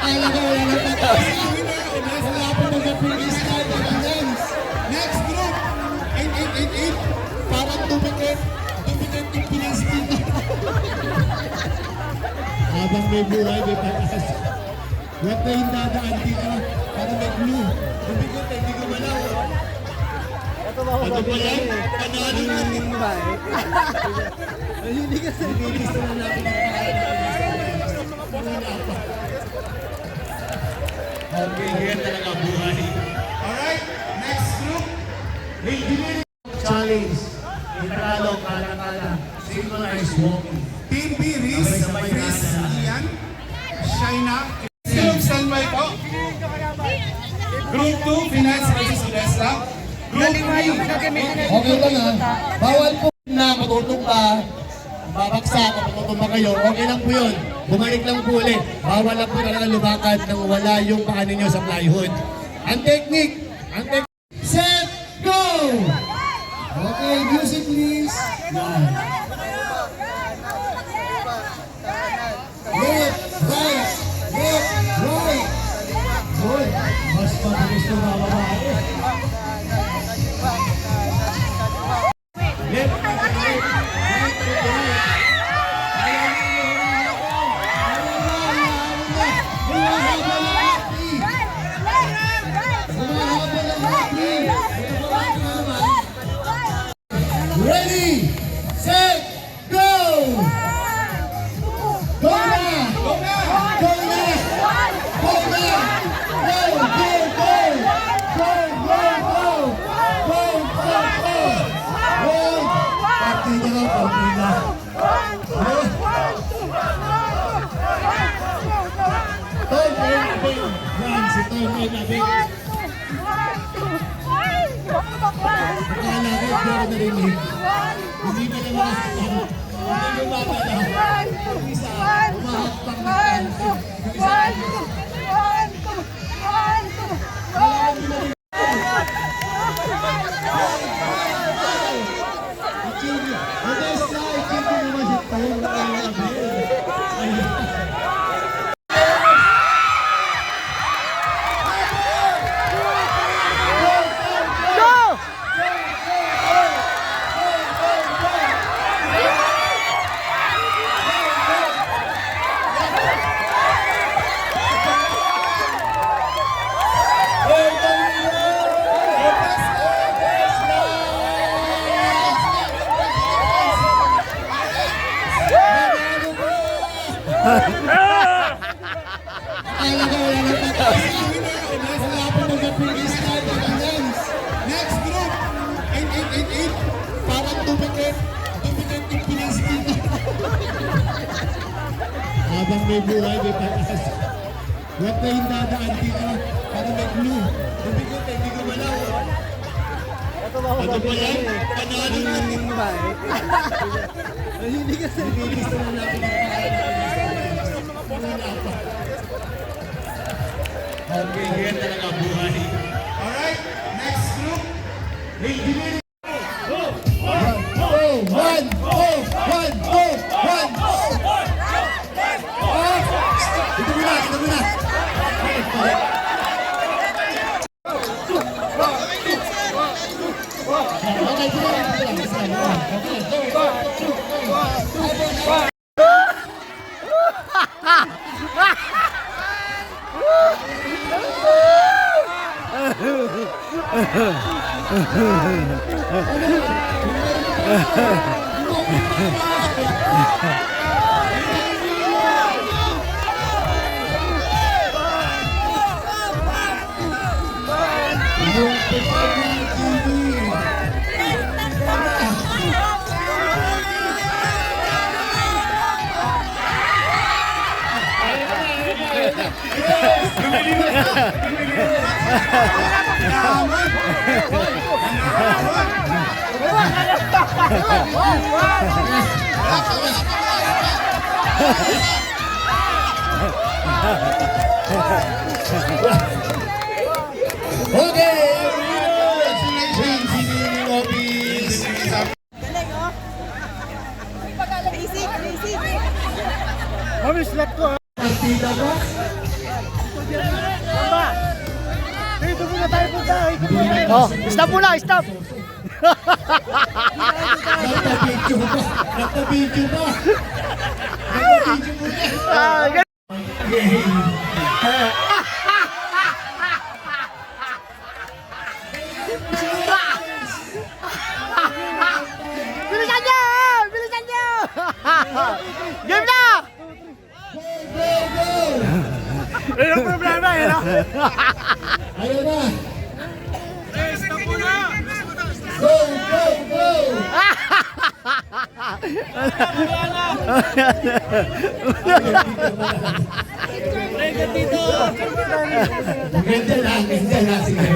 Akala ko wala nang tataas. Wala po mag-freestyle na dance. Next group, 8888. Parang dumikit yung pinastin. Habang may buhay, may pataas. Huwag na yung dadaan dito. Para may glue. Dumikit, hindi ko malaw. Ano ba yan? Panalo natin. Hindi kasi. Nililista na natin ang pangalan. Okay, yan talaga buhay. Alright, next group. Engineering Challenge. Intralo, kala-kala. Synchronized walking. Team B, Riz, Chris, Ian, Shaina. Group standby po. Group 2, Finance versus Lesla. Group 3, Okay lang ha. Bawal po na matutong ka. Babagsak o matutong ba kayo. Okay lang po yun. Bumalik lang po ulit. Bawal lang po talaga lumakad nang wala yung paa ninyo sa plywood. Ang technique. Set, go! Okay, music please. Yan. Left, right. Left, right. Good. Mas mabilis na mga babae. Left, right. Ready, set, go! Go na! Go na! Go na! Go na! Go, go, go! Go, go, go! Go, go, go! Go! Partida ka, partida. Tom, yan, si Tom ay nabig. Akala ko ito ako narinig. Hindi ka na makakita. Hindi mo makakita. Isa, umahakpang na kanto. Akala ko wala nang tataas. Wala po mag-freestyle na dance. Next group, 8888. Parang dumikit yung pinastin. Habang may buhay, may pataas. Huwag na yung dadaan dito. Para may glue. Dumikit, hindi ko malaw. Ano ba yan? Panalo natin. Hindi kasi. Nililista na natin ang pangalan. Okay, yan talaga buhay. alright, next group, Engineering. One, go! Ito muna. Okay, Mami, slap ko ha. partida ko. Dito muna tayo punta. Oh, stop muna, stop. Nagpa-video ba? Nagpa-video ba? Nagpa-video ba? Ah, bilisan niyo! Bilisan niyo! Game na! Go, go! Ano ang problema yun? Ayun na! Go, go, go! Ganda lang, ganda lang. Sige.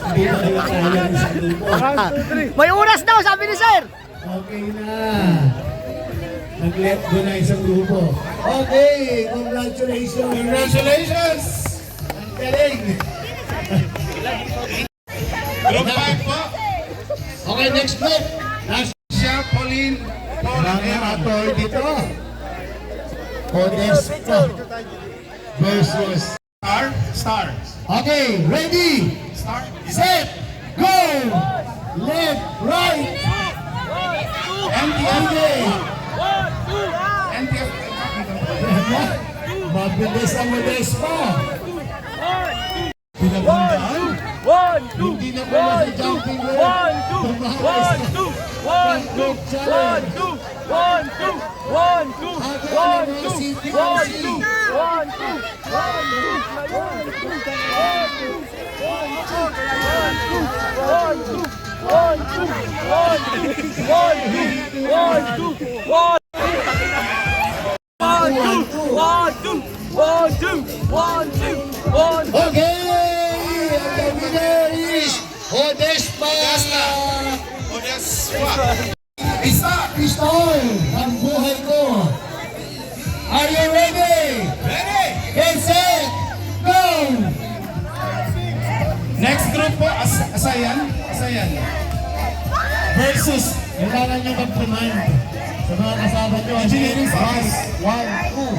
Hindi na kayo kaya ng isang grupo. May oras daw, sabi ni sir. Okay na. Nag-let go na isang grupo. Okay, congratulations. Congratulations! Ang galing. Group 5 po. Okay, next group. Last Siya, Pauline, Paul, and mga Emma. ator dito. Podesta versus. Star. Okay, ready, Star. set, go! Left, right, NTF. okay. NTF. Mabilis ang Modespa. Pinagandaan. Hindi na pala sa jumping rope. Okay! And the winner is Modespa! Odespa. Isa. Pistol, ang buhay ko. Are you ready? Ready. Get set, go! Next group po, Asayan. Versus, kailangan nyo mag-command sa mga kasama nyo. Engineering Science. 1, 2.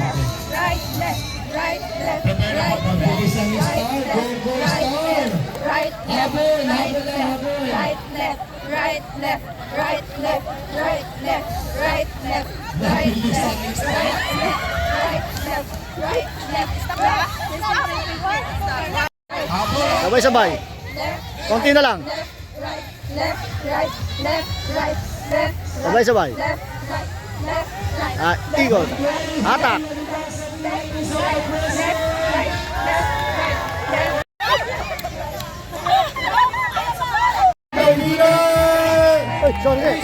Right, left, right, left, Prepare right, ako. Mabilis ang star. Go, go, star! right, left, Habol, right, habol, habol. right, left, right, left, right, left, right, left, right, left, right, Mabilis left, ang star. right, left, right, left. Stop. Habol. Sabay-sabay. Konti na lang. Right, left, right, left, right, left, Sabay-sabay. left, right, left, right. Ah, ikot. Atak. The winner! Ay, sorry.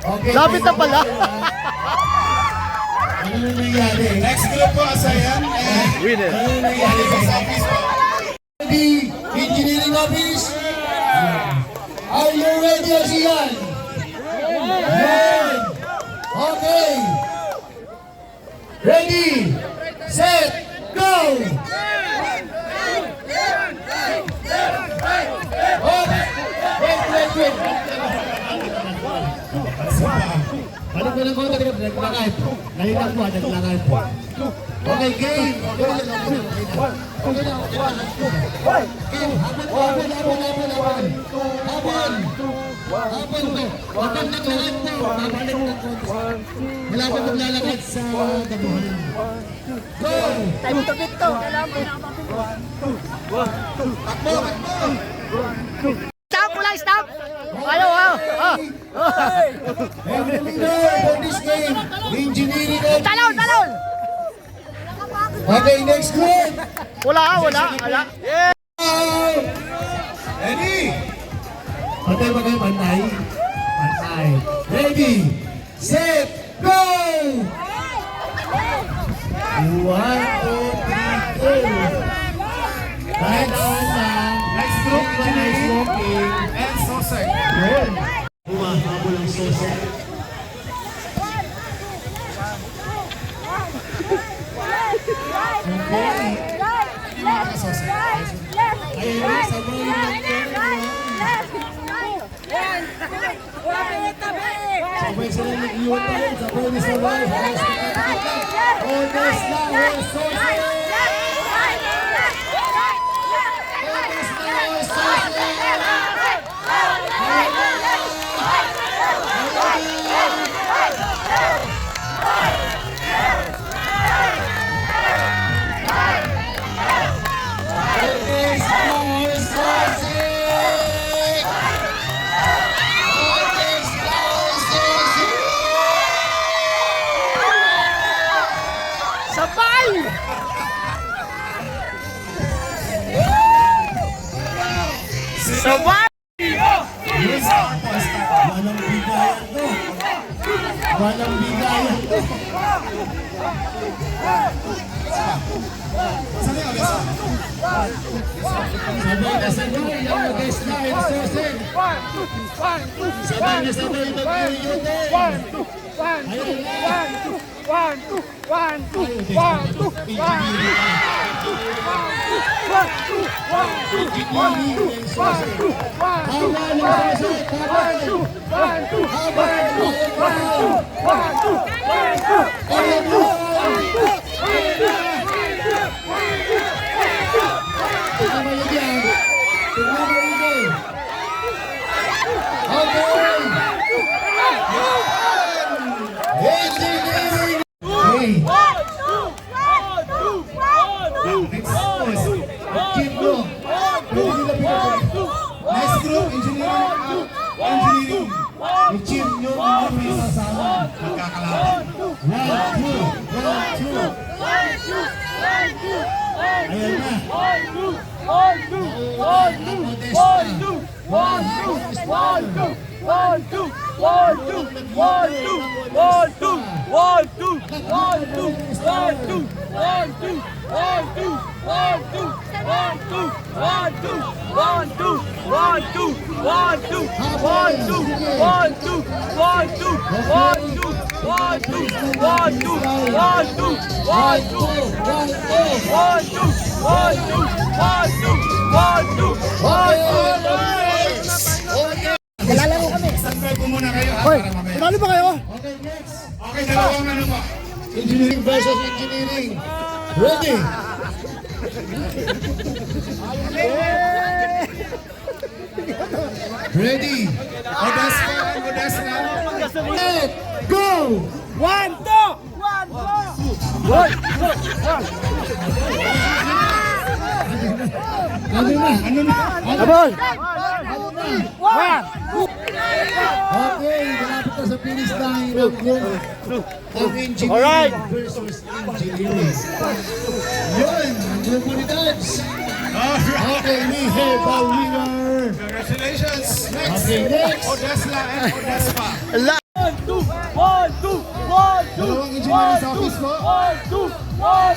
Okay, Lapit na pala. Ano na nangyari? Next group po, Asayan. And Winner. Ano na nangyari? sa office po. The engineering office? Are you ready, Asian? Yan! Okay! Ready, set, go! Oh, wait. Balik ko lang ko, naglakad. Nalilang po, naglakad. Okay, game. Game, habol. Habol ko. Habol na lahat po. Babalik na ko. Wala pa maglalakad sa dabuhan. Go! Time to beat to. Stop, wala stop. Ayaw, ah. And the winner for this game, engineering office. Talon, talon. Okay, next group. Wala. Yeah. Ready. Pantay ba kayo? Pantay? Pantay. Ready, set, go! 1, 2, 3, go! Dahan-dahan lang. Next group, Nice walking. and Sosek. Yun. Humahabol ang sosok. Ayun, sabay lang. Sabay sila nag-iwantay sa bonus na wala. Odes na, Sose! Sabay! Sabay! Walang bigayan to. Walang bigayan to. Sabay na sabay ang Odes na, Sose! Sabay na sabay mag-iuyote! Next group, engineering. Engineering. Yung team nyo, yung may sasama. Magkakalaban. 1, 2, 1, 2. Ayan na. Lalaro kami. Standby po muna kayo ha, Hoy, para mamaya. panalo ba kayo? Okay, next. Okay, dalawang ano po. Engineering versus engineering. Ready? Ready? Odesca and Odesca. Let go! 1, 2! Ano na? Ano na? Abol! Ano na? 1! Okay, malapit na sa finish line ng engineering Alright. versus engineering. Yun, ang grupo ni Dodge. Okay, we have a winner. Congratulations. Next, Okay, next. Odesla and Odespa. Dalawang engineering sa office po.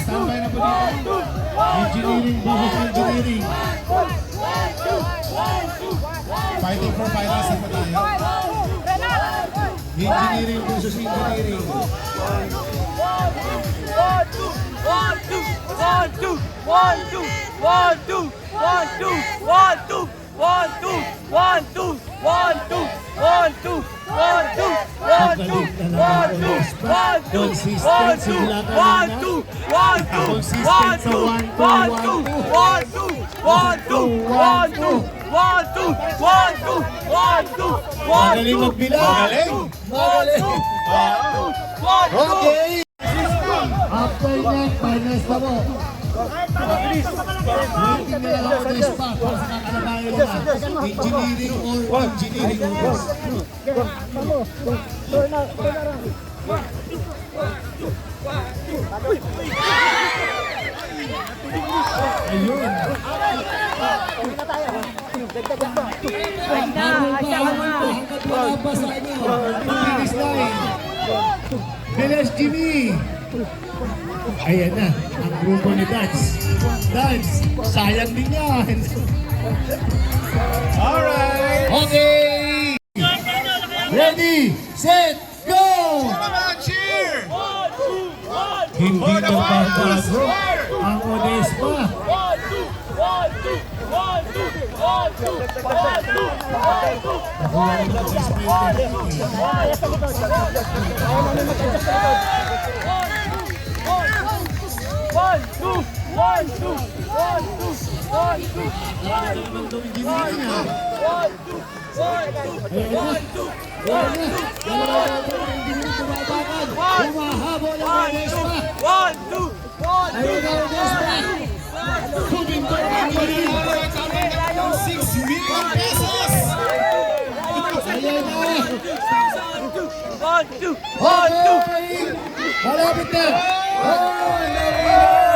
Standby na po dito. Engineering versus engineering. Fighting for finals na po tayo. Engineering versus engineering. Consistency wala ka na. Consistent sa 1, 2, 1, 2. Magaling magbilang. Magaling. Okay. After that, finals pa mo. Waiting na lang ako ng spot para sa kakalabayan nila. Engineering or engineering rules. Ayun. Hanggat wala pa sa inyo. Finish line. Bilis Jimmy. Ayan na, ang grupo ni Dance. Dance, sayang din yan. Alright. Okay! Ready, set, go! Come on, cheer. Hindi For the magbabago finals. ang Odespa. Nakuha ng Black Spirit. Humahabol ang Iniesta. Ayun na ang Iniesta. Tubing to ang Iniesta. 6 million pesos! Ayun na. One, two. Okay. Malapit na. Oh,